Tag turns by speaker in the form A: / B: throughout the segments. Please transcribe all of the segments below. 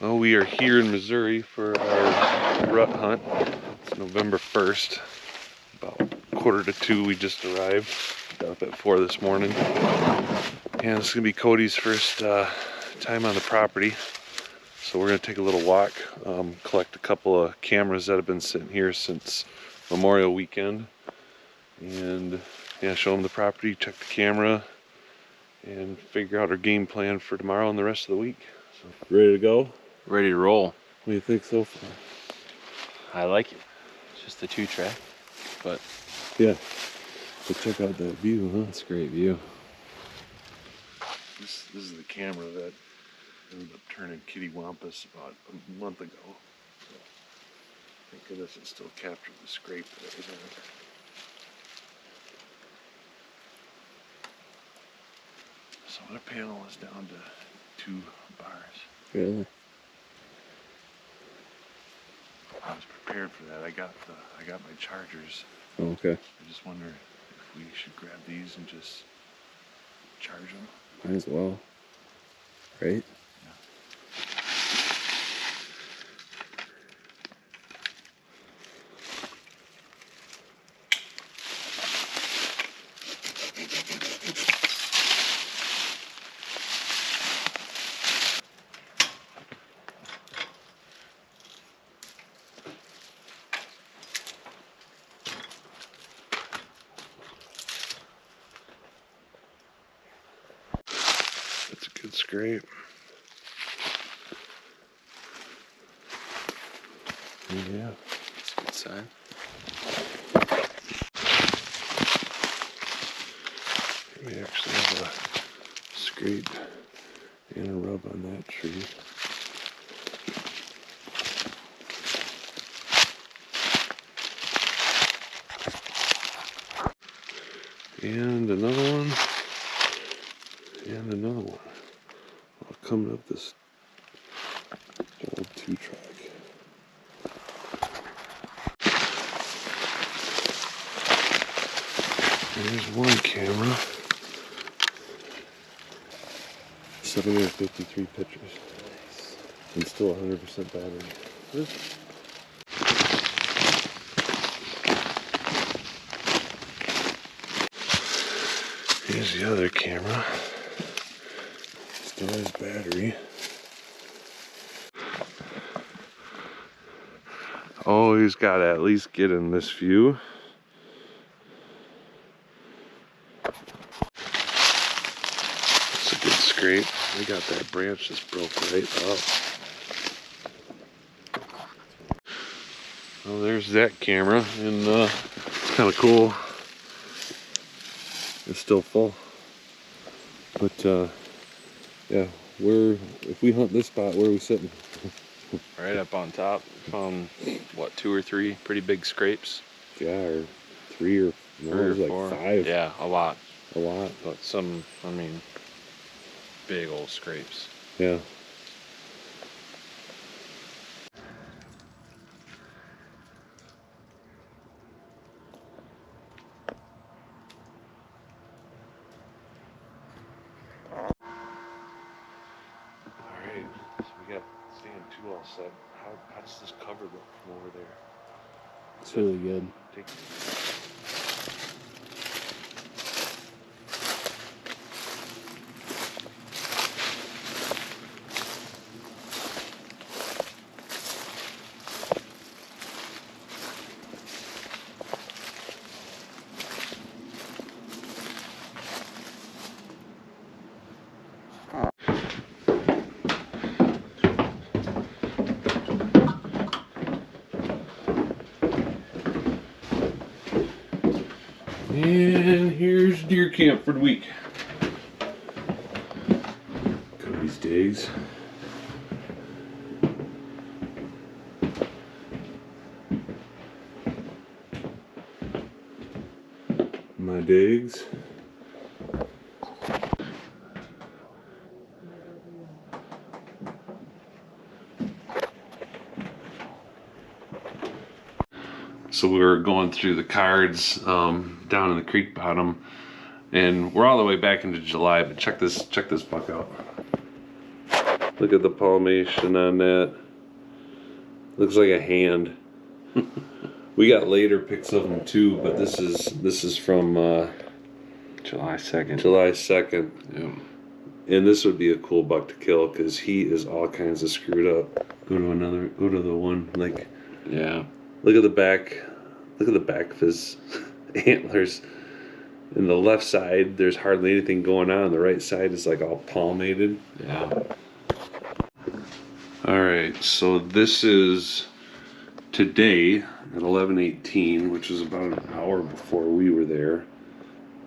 A: Well, we are here in Missouri for our rut hunt. It's November 1st. About 1:45 we just arrived. Got up at 4 this morning. And it's gonna be Cody's first time on the property. So we're gonna take a little walk, collect a couple of cameras that have been sitting here since Memorial Weekend. And yeah, show them the property, check the camera, and figure out our game plan for tomorrow and the rest of the week. So, ready to go?
B: Ready to roll.
A: What do you think so far?
B: I like it. It's just a 2-track, but
A: yeah. But check out that view, huh?
B: It's a great view.
A: This is the camera that ended up turning Kitty Wampus about a month ago. So, thank goodness it still captured the scrape that was on it. So our panel is down to 2 bars.
B: Really?
A: I was prepared for that. I got my chargers.
B: Oh, okay.
A: I just wonder if we should grab these and just charge them.
B: Might as well. Right?
A: That's a good scrape. Yeah.
B: That's a good sign.
A: We actually have a scrape and a rub on that tree. And another one. And another one. All coming up this old 2-track. There's one camera. 753 pictures.
B: Nice.
A: And still 100% battery. Here's the other camera. Still has battery. Always gotta at least get in this view. It's a good scrape. We got that branch just broke right up. Well, there's that camera, and it's kind of cool. It's still full, but yeah, if we hunt this spot, where are we sitting?
B: Right up on top. Found what, 2 or 3 pretty big scrapes?
A: Yeah, or 3 or like
B: 4.
A: 5.
B: Yeah, a lot.
A: A lot.
B: But some, I mean, big old scrapes.
A: Yeah. Alright, so we got stand 2 all set. How does this cover look from over there?
B: It's really good.
A: Take And here's deer camp for the week. Cody's digs. My digs. So we were going through the cards down in the creek bottom, and we're all the way back into July. But check this buck out. Look at the palmation on that. Looks like a hand. We got later pics of him too, but this is from
B: July 2nd.
A: July 2nd.
B: Yeah.
A: And this would be a cool buck to kill because he is all kinds of screwed up. Go to the one, like,
B: Yeah.
A: look at the back of his antlers. In the left side, there's hardly anything going on. The right side is like all palmated.
B: Yeah.
A: Alright, so this is today at 11:18, which is about an hour before we were there.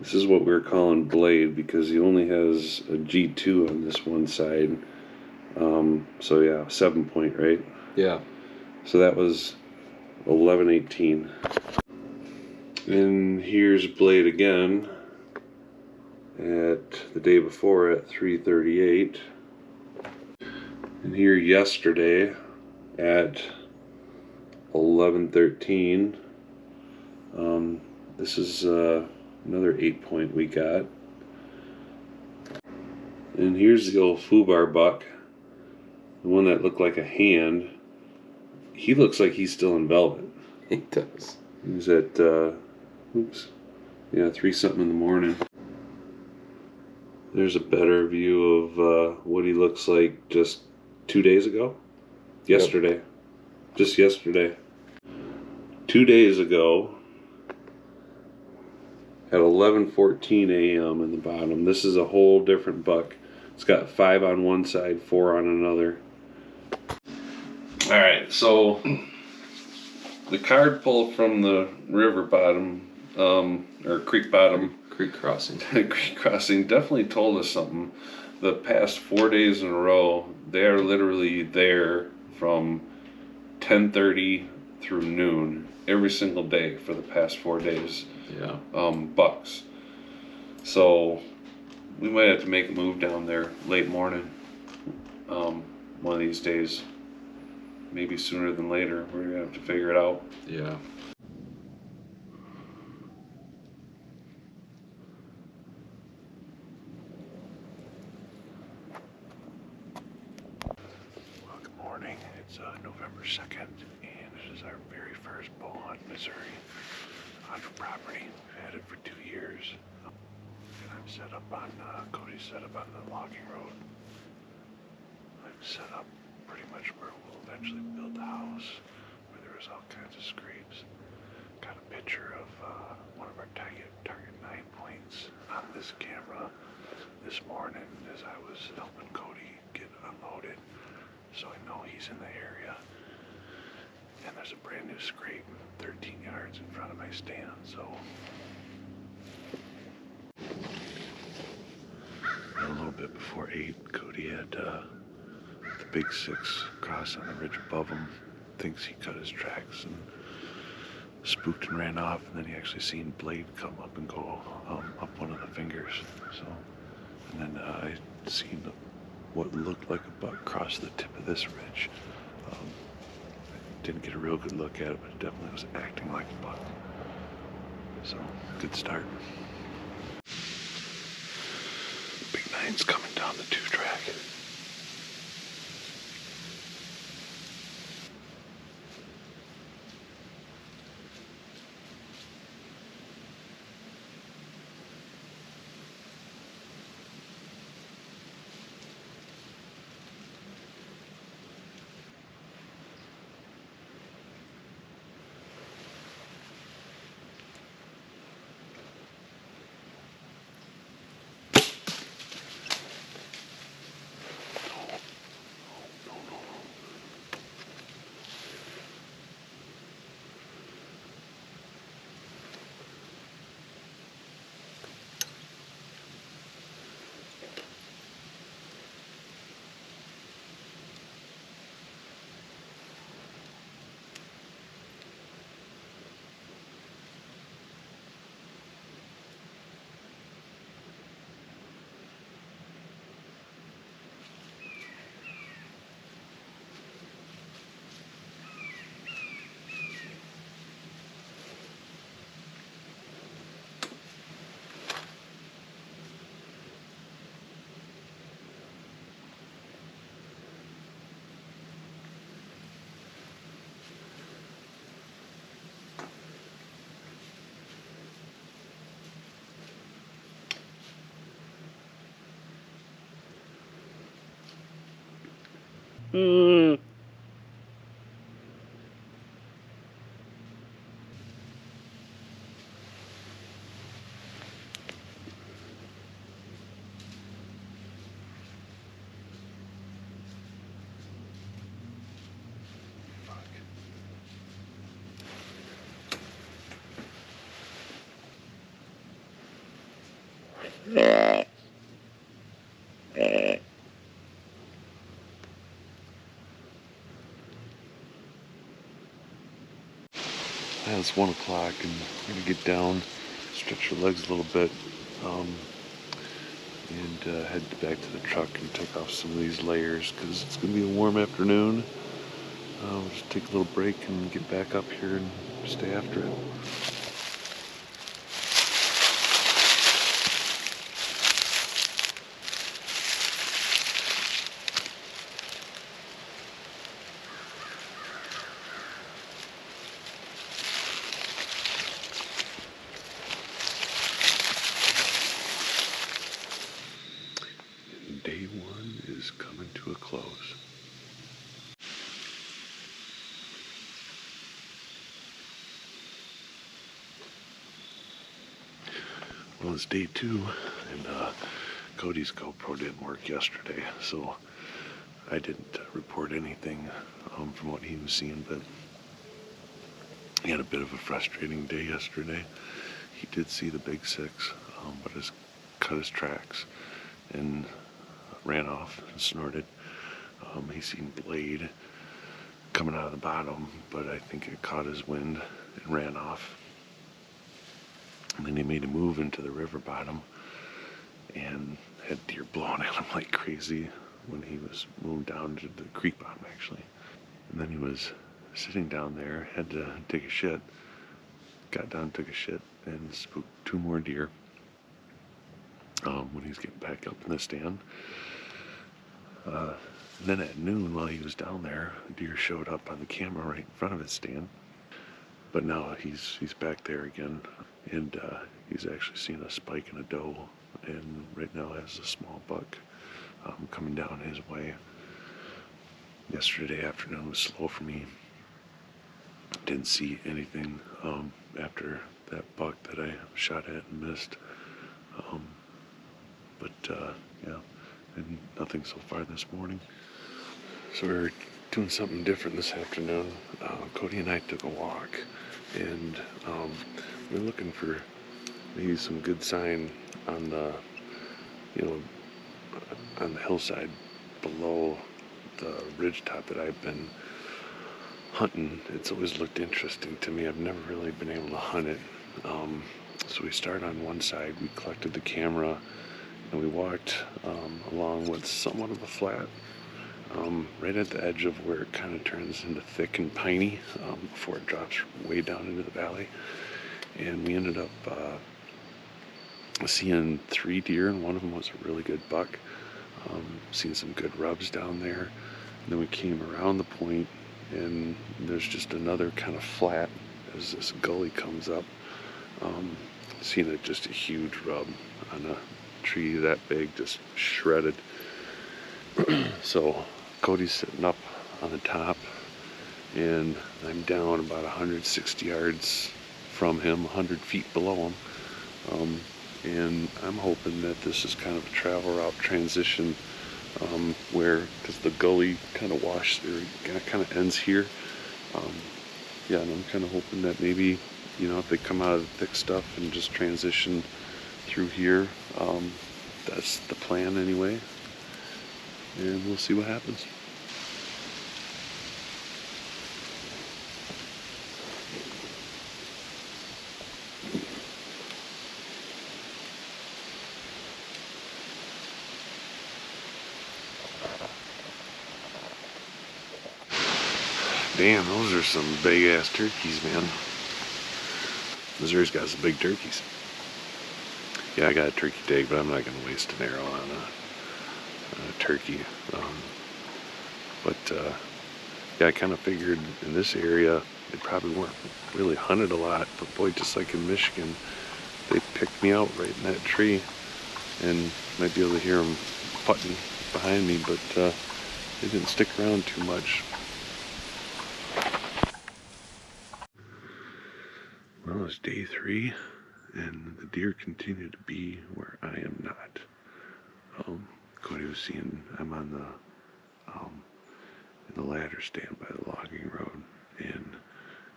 A: This is what we're calling Blade because he only has a G2 on this one side. So yeah, 7-point, right?
B: Yeah.
A: So that was 11:18. And here's Blade again at the day before at 3:38. And here yesterday at 11:13. This is another 8-point we got. And here's the old foobar buck, the one that looked like a hand. He looks like he's still in velvet.
B: He does.
A: He's at 3-something in the morning. There's a better view of what he looks like just 2 days ago. Yesterday. Yep. Just yesterday. 2 days ago at 11:14 a.m. in the bottom. This is a whole different buck. It's got 5 on one side, 4 on another. Alright, so the card pull from the river bottom, or creek bottom.
B: Creek crossing.
A: Creek crossing definitely told us something. The past 4 days in a row, they are literally there from 10:30 through noon every single day for the past 4 days.
B: Yeah.
A: Bucks. So we might have to make a move down there late morning. One of these days. Maybe sooner than later. We're gonna have to figure it out.
B: Yeah.
A: Well, good morning. It's November 2nd, and this is our very first bull hunt in Missouri on our property. We've had it for 2 years. And I'm set up on, Cody's set up on the logging road. I'm set up pretty much where we'll eventually build the house, where there was all kinds of scrapes. Got a picture of one of our target 9 points on this camera this morning as I was helping Cody get unloaded, so I know he's in the area. And there's a brand new scrape 13 yards in front of my stand, so a little bit before 8, Cody had the big 6 cross on the ridge above him. Thinks he cut his tracks and spooked and ran off, and then he actually seen Blade come up and go up one of the fingers. So, and then I seen what looked like a buck cross the tip of this ridge. I didn't get a real good look at it, but it definitely was acting like a buck. So, good start. Big 9's coming down the 2-track. It's 1 o'clock and I'm gonna get down, stretch your legs a little bit, and head back to the truck and take off some of these layers because it's gonna be a warm afternoon. We'll just take a little break and get back up here and stay after it. Day 1 is coming to a close. Well, it's day 2, and Cody's GoPro didn't work yesterday, so I didn't report anything from what he was seeing, but he had a bit of a frustrating day yesterday. He did see the big 6, but cut his tracks and ran off and snorted. He seen blade coming out of the bottom, but I think it caught his wind and ran off. And then he made a move into the river bottom and had deer blowing at him like crazy when he was moved down to the creek bottom, actually. And then he was sitting down there, had to take a shit, got down, took a shit, and spooked 2 more deer when he's getting back up in the stand. And then at noon, while he was down there, a deer showed up on the camera right in front of his stand. But now he's back there again, and he's actually seen a spike in a doe, and right now has a small buck coming down his way. Yesterday afternoon was slow for me. Didn't see anything after that buck that I shot at and missed. Yeah, and nothing so far this morning. So we're doing something different this afternoon. Cody and I took a walk, and we're looking for maybe some good sign on the, on the hillside below the ridge top that I've been hunting. It's always looked interesting to me. I've never really been able to hunt it. So we started on one side, we collected the camera, and we walked along what's somewhat of a flat, right at the edge of where it kind of turns into thick and piney before it drops way down into the valley. And we ended up seeing 3 deer, and one of them was a really good buck. Seen some good rubs down there. And then we came around the point, and there's just another kind of flat as this gully comes up. Seen just a huge rub on a tree that big, just shredded. So Cody's sitting up on the top, and I'm down about 160 yards from him, 100 feet below him. And I'm hoping that this is kind of a travel route transition, because the gully kind of kind of ends here. Yeah, and I'm kind of hoping that maybe, if they come out of the thick stuff and just transition through here, that's the plan anyway. And we'll see what happens. Damn, those are some big ass turkeys, man. Missouri's got some big turkeys. Yeah, I got a turkey tag, but I'm not going to waste an arrow on a turkey. Yeah, I kind of figured in this area they probably weren't really hunted a lot, but boy, just like in Michigan, they picked me out right in that tree, and might be able to hear them putting behind me, but They didn't stick around too much. Well, it's day 3, and the deer continue to be where I am not. Cody was seeing I'm on in the ladder stand by the logging road, and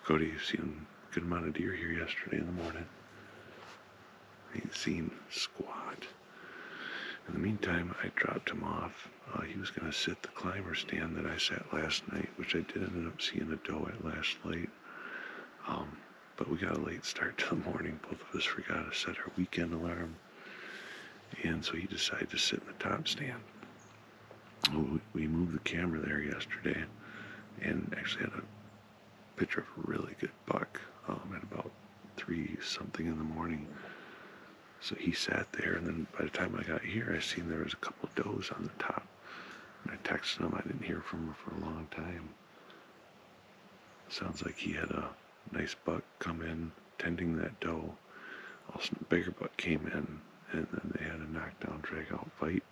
A: Cody was seeing a good amount of deer here yesterday in the morning. He ain't seen squat. In the meantime, I dropped him off. He was going to sit the climber stand that I sat last night, which I did end up seeing a doe at last light. But we got a late start to the morning. Both of us forgot to set our weekend alarm. And so he decided to sit in the top stand. We moved the camera there yesterday and actually had a picture of a really good buck at about 3 something in the morning. So he sat there, and then by the time I got here, I seen there was a couple of does on the top. And I texted him. I didn't hear from him for a long time. Sounds like he had a nice buck come in tending that doe. Also, a bigger buck came in, and then they had a knockdown, drag-out fight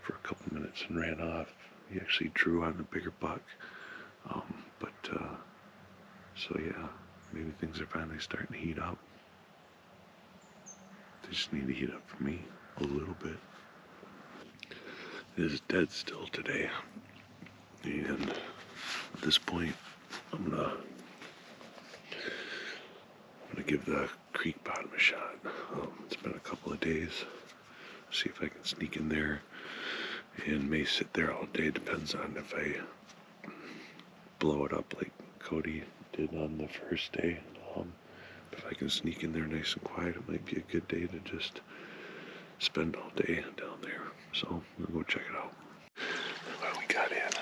A: for a couple minutes and ran off. He actually drew on the bigger buck. So yeah, maybe things are finally starting to heat up. They just need to heat up for me a little bit. It is dead still today, and at this point, I'm gonna give the creek bottom a shot. It's been a couple of days. See if I can sneak in there, and may sit there all day. Depends on if I blow it up like Cody did on the first day. If I can sneak in there nice and quiet, it might be a good day to just spend all day down there. So we'll go check it out. Well, we got in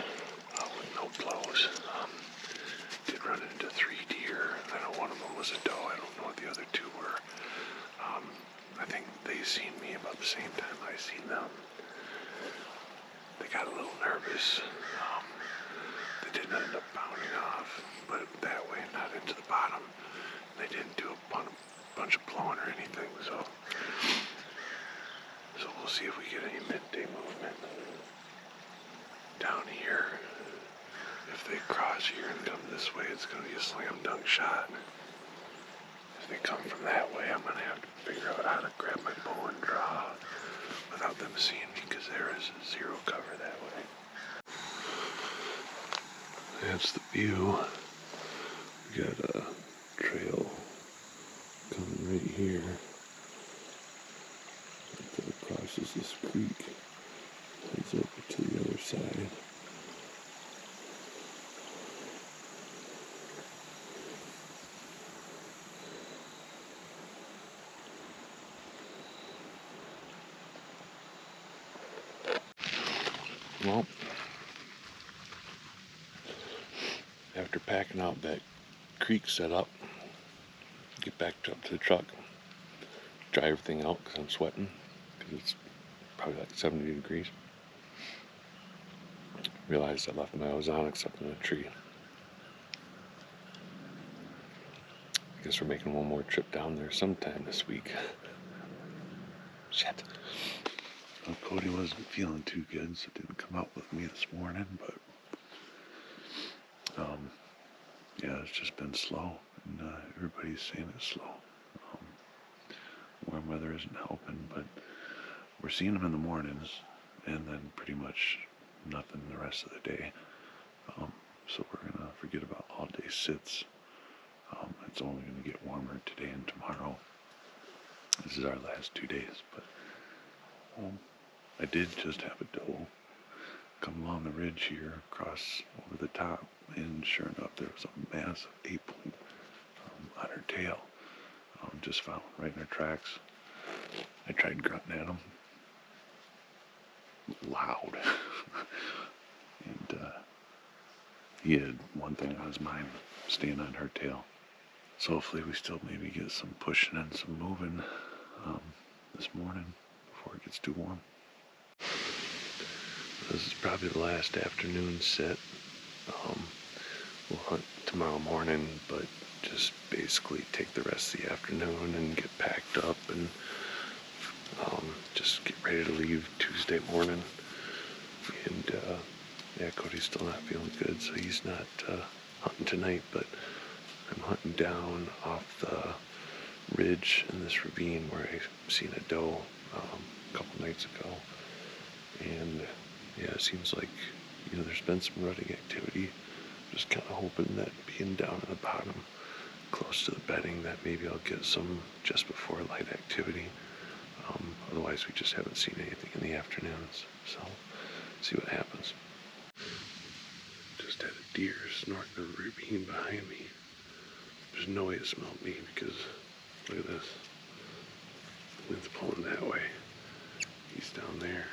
A: with no blows. Did run into 3 deer. I know one of them was a doe. I don't know what the other 2 were. I think they seen me about the same time I seen them. They got a little nervous. They didn't end up bounding off, but that way, not into the bottom. They didn't do a bunch of blowing or anything, so we'll see if we get any midday movement down here. If they cross here and come this way, it's going to be a slam dunk shot. If they come from that way, I'm going to have to figure out how to grab my bow and draw without them seeing me, because there is 0 cover that way. That's the view. We got a trail coming right here that crosses this creek, heads over to the other side. Well, after packing out that creek setup, get back up to the truck, dry everything out because I'm sweating, because it's probably like 70 degrees. Realized I left my Ozarks up in the tree. I guess we're making one more trip down there sometime this week. Shit. Well, Cody wasn't feeling too good, so didn't come out with me this morning, but yeah, it's just been slow, and everybody's saying it's slow. Warm weather isn't helping, but we're seeing them in the mornings, and then pretty much nothing the rest of the day. So we're gonna forget about all-day sits. It's only gonna get warmer today and tomorrow. This is our last 2 days, but I did just have a doe come along the ridge here, cross over the top, and sure enough, there was a massive 8-point on her tail. Just found right in her tracks. I tried grunting at him loud, and he had one thing on his mind: staying on her tail. So hopefully we still maybe get some pushing and some moving this morning before it gets too warm. This is probably the last afternoon sit. We'll hunt tomorrow morning, but just basically take the rest of the afternoon and get packed up and just get ready to leave Tuesday morning. And Yeah, Cody's still not feeling good, so he's not hunting tonight, but I'm hunting down off the ridge in this ravine where I seen a doe a couple nights ago. And yeah, it seems like, there's been some rutting activity. Just kind of hoping that being down in the bottom, close to the bedding, that maybe I'll get some just before light activity. Otherwise, we just haven't seen anything in the afternoons. So, see what happens. Just had a deer snorting a ravine behind me. There's no way it smelled me because, look at this. The wind's pulling that way. He's down there.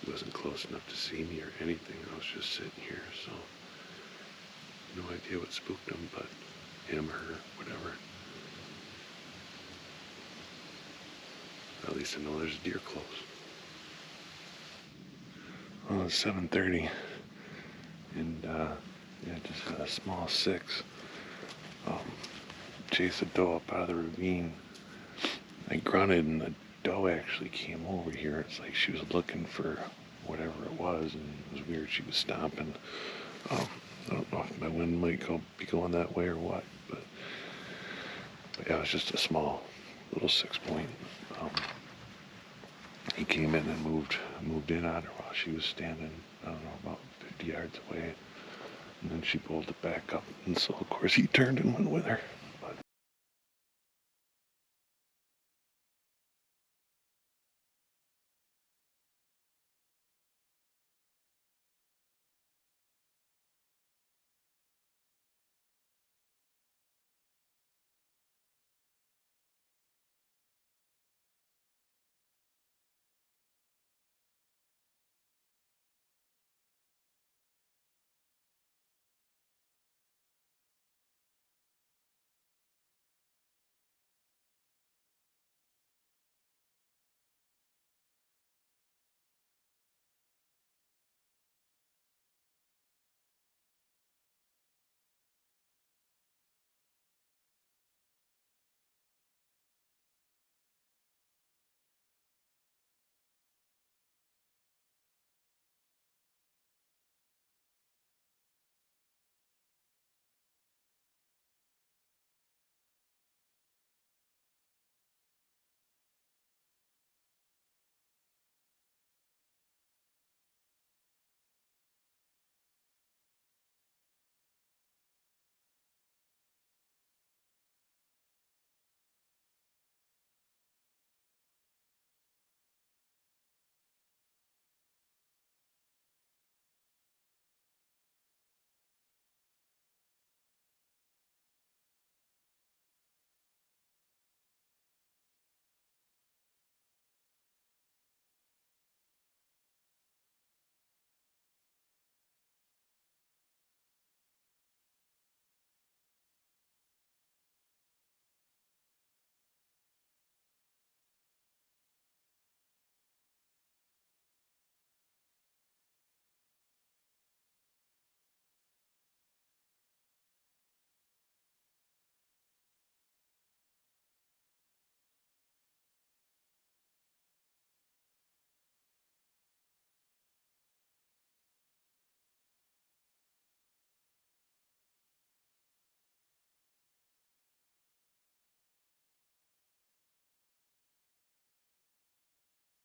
A: He wasn't close enough to see me or anything. I was just sitting here, so no idea what spooked him, but him or her, whatever. At least I know there's a deer close. Well, it's 7:30, and just had a small 6. Chased a doe up out of the ravine. I grunted, and the doe actually came over here. It's like she was looking for whatever it was, and it was weird. She was stomping. I don't know if my wind might be going that way or what, but yeah, it was just a small little 6-point. He came in and moved in on her while she was standing, I don't know, about 50 yards away, and then she pulled it back up, and so of course he turned and went with her.